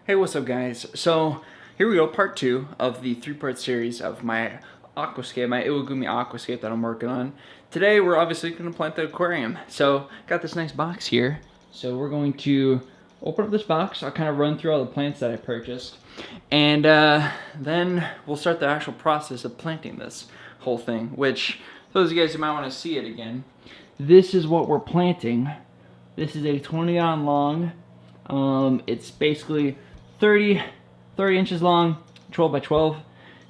Hey, what's up guys? So here we go, part 2 of the 3-part series of my aquascape, my Iwagumi Aquascape that I'm working on. Today we're obviously going to plant the aquarium. So got this nice box here. So we're going to open up this box. I'll kind of run through all the plants that I purchased. And then we'll start the actual process of planting this whole thing, which those of you guys who might want to see it again, this is what we're planting. This is a 20-gallon long. It's basically 30 inches long, 12 by 12.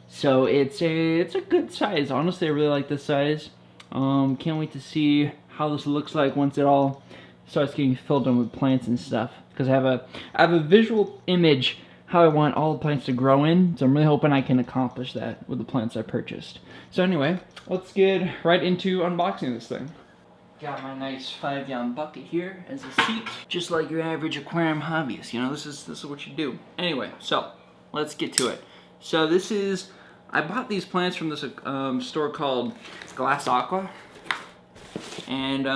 So it's a good size. Honestly, I really like this size. Can't wait to see how this looks like once it all starts getting filled in with plants and stuff. Because I have a visual image how I want all the plants to grow in. So I'm really hoping I can accomplish that with the plants I purchased. So anyway, let's get right into unboxing this thing. Got my nice 5-gallon bucket here as a seat, just like your average aquarium hobbyist. You know, this is what you do. Anyway, so let's get to it. So I bought these plants from this store called Glass Aqua, and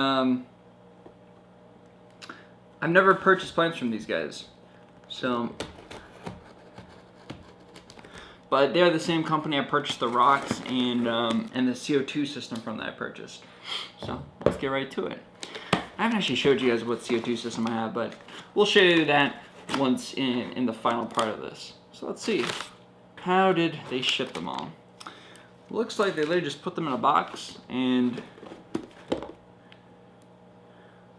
I've never purchased plants from these guys. So, but they're the same company I purchased the rocks and the CO2 system from that I purchased. So let's get right to it. I haven't actually showed you guys what CO2 system I have, but we'll show you that once in the final part of this. So let's see. How did they ship them all? Looks like they literally just put them in a box, and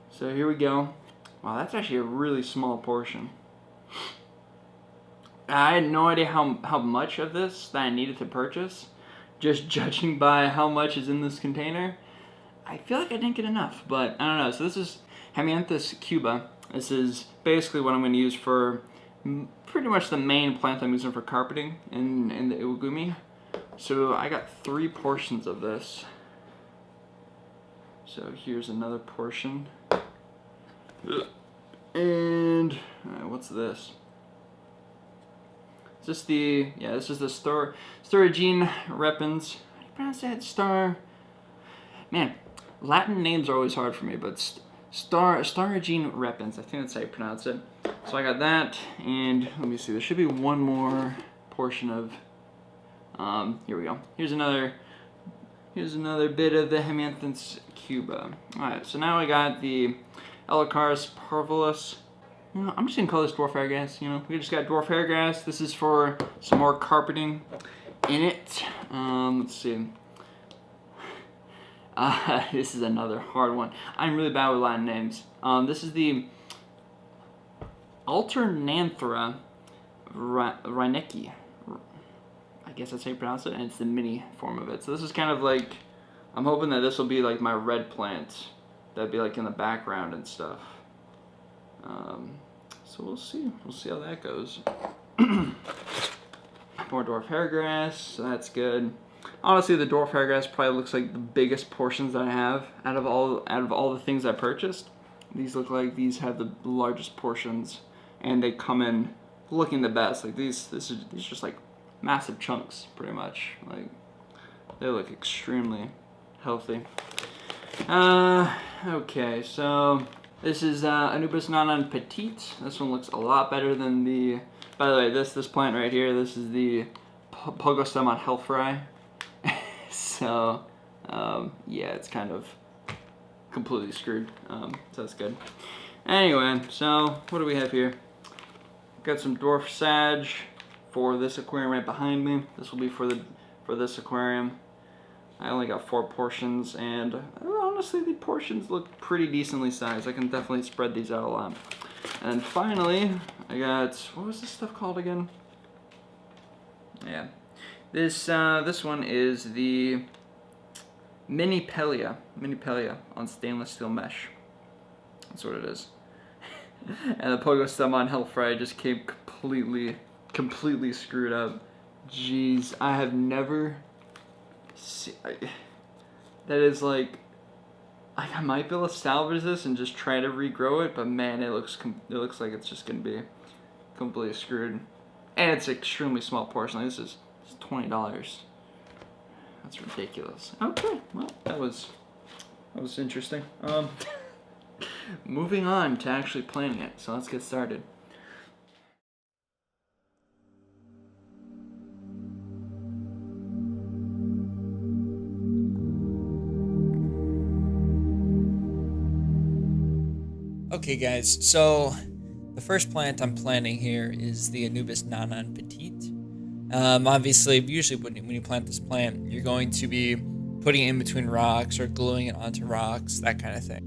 so here we go. Wow, that's actually a really small portion. I had no idea how much of this that I needed to purchase. Just judging by how much is in this container, I feel like I didn't get enough, but I don't know. So this is Hemianthus cuba. This is basically what I'm going to use for pretty much the main plant I'm using for carpeting in the Iwagumi. So I got 3 portions of this. So here's another portion. And what's this? This is the Storagine repens. How do you pronounce that? Man, Latin names are always hard for me, but Storagine repens. I think that's how you pronounce it. So I got that, and let me see. There should be one more portion of. Here we go. Here's another bit of the Hemianthus cuba. All right. So now I got the Elacaris parvulus. You know, I'm just gonna call this dwarf hairgrass. You know, we just got dwarf hairgrass. This is for some more carpeting in it. Let's see. This is another hard one. I'm really bad with Latin names. This is the Alternanthera reinecki. I guess that's how you pronounce it, and it's the mini form of it. So this is kind of like, I'm hoping that this will be like my red plant. That'd be like in the background and stuff. So we'll see how that goes. More dwarf hairgrass, so that's good. Honestly, the dwarf hairgrass probably looks like the biggest portions that I have out of all the things I purchased. These look like these have the largest portions, and they come in looking the best. Like these just like massive chunks, pretty much. Like they look extremely healthy. Okay, so this is Anubis nanan petite. This one looks a lot better than the. By the way, this plant right here. This is the Pogostemon helfri. So yeah, it's kind of completely screwed. So that's good. Anyway, so what do we have here? Got some dwarf sag for this aquarium right behind me. This will be for this aquarium. I only got 4 portions, and honestly, the portions look pretty decently sized. I can definitely spread these out a lot. And finally, I got, what was this stuff called again? Yeah, this one is the Mini Pelia on stainless steel mesh. That's what it is. And the Pogostemon helfri just came completely screwed up. Jeez, I have never. That is like, I might be able to salvage this and just try to regrow it, but man, it looks like it's just gonna be completely screwed, and it's an extremely small portion. Like, this is $20. That's ridiculous. Okay, well that was interesting. Moving on to actually planting it. So let's get started. Okay guys, so the first plant I'm planting here is the Anubis nanan petite. Obviously, usually when you plant this plant, you're going to be putting it in between rocks or gluing it onto rocks, that kind of thing.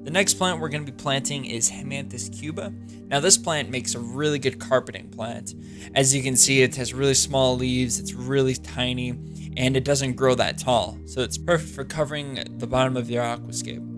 The next plant we're going to be planting is Hemanthus cuba. Now this plant makes a really good carpeting plant. As you can see, it has really small leaves, it's really tiny, and it doesn't grow that tall. So it's perfect for covering the bottom of your aquascape.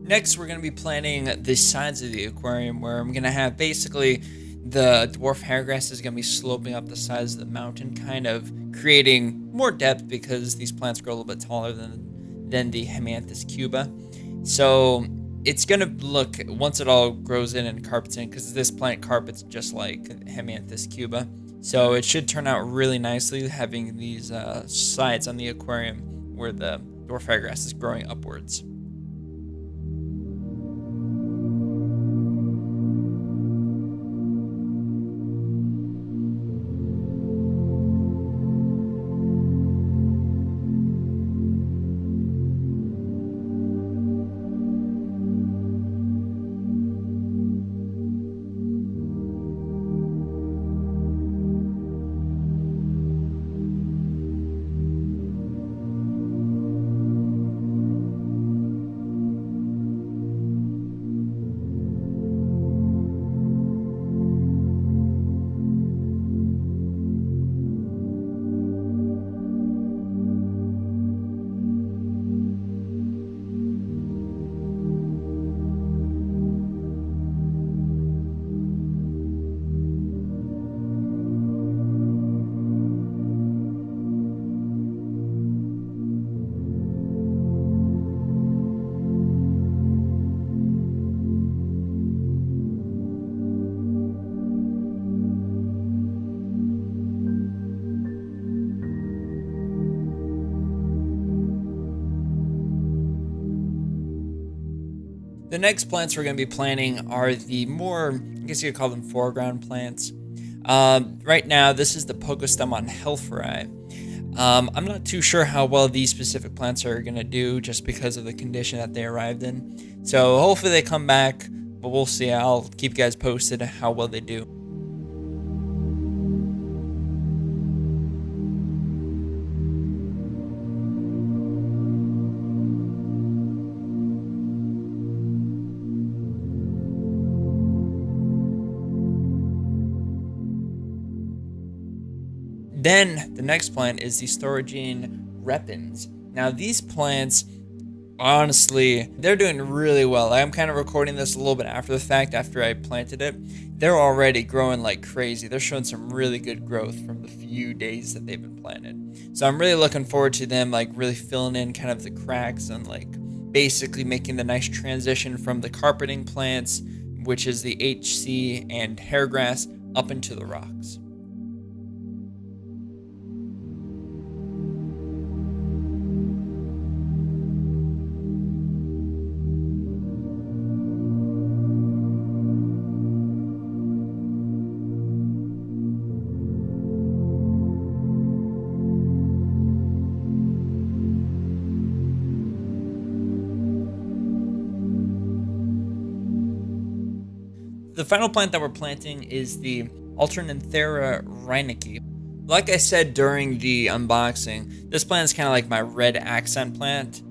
Next, we're going to be planting the sides of the aquarium, where I'm going to have basically the dwarf hairgrass is going to be sloping up the sides of the mountain, kind of creating more depth because these plants grow a little bit taller than the Hemianthus cuba. So it's going to look, once it all grows in and carpets in, because this plant carpets just like Hemianthus cuba. So it should turn out really nicely having these sides on the aquarium where the dwarf hairgrass is growing upwards. The next plants we're going to be planting are the more, I guess you could call them foreground plants. Right now, this is the Pogostemon helferi. I'm not too sure how well these specific plants are going to do just because of the condition that they arrived in. So hopefully they come back, but we'll see. I'll keep you guys posted how well they do. Then the next plant is the Storagine repens. Now these plants, honestly, they're doing really well. I'm kind of recording this a little bit after the fact, after I planted it. They're already growing like crazy. They're showing some really good growth from the few days that they've been planted. So I'm really looking forward to them like really filling in kind of the cracks and like basically making the nice transition from the carpeting plants, which is the HC and hairgrass, up into the rocks. The final plant that we're planting is the Alternanthera reinecke. Like I said during the unboxing, this plant is kind of like my red accent plant.